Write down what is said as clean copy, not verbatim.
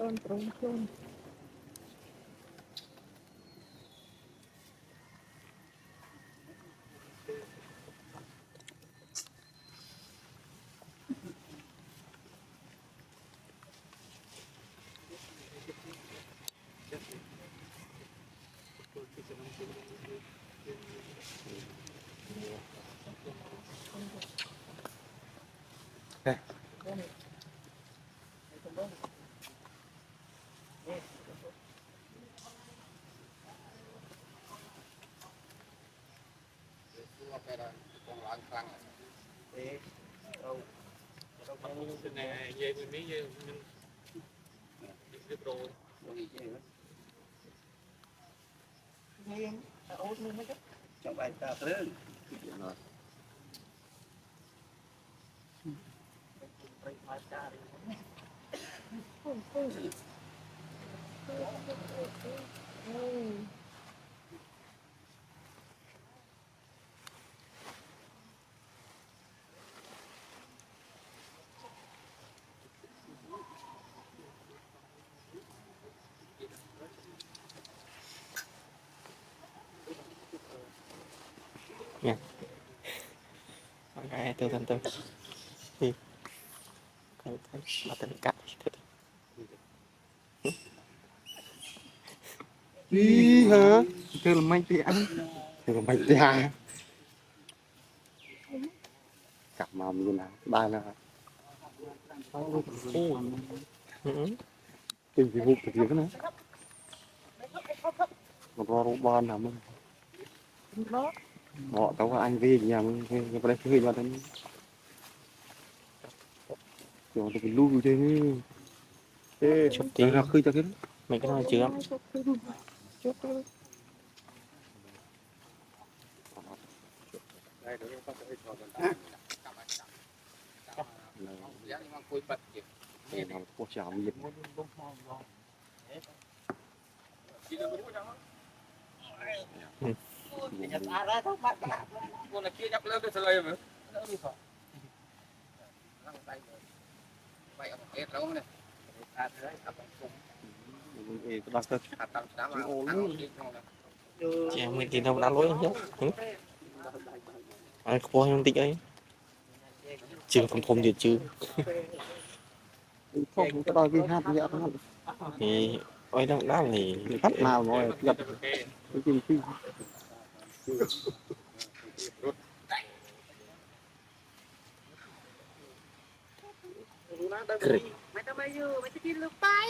con trống chôn này dây mình biết dây mình biết rồi trong bài ta tới nha cái từ từ thì cái mà tình cắt đi hả từ là mấy tí ăn từ là mấy tí ăn cặp mà mình là ba là tìm cái hộp cái gì nữa một lon bon nào mình họ tao anh về nhà mình về đây chơi vào đây rồi tụi mình lưu trên chút tí ra khơi cho cái mấy cái này chưa để làm cô chảo miệt đặt thật chị em mình thì đâu đã lối không chứ ai khoa không tích ấy chưa không gì chưa không cái đòi cái hát nhẹ thôi thì ôi đâu đã thì bắt nào rồi gặp cái gì phi mày tao bây giờ mày sẽ đi lượt tay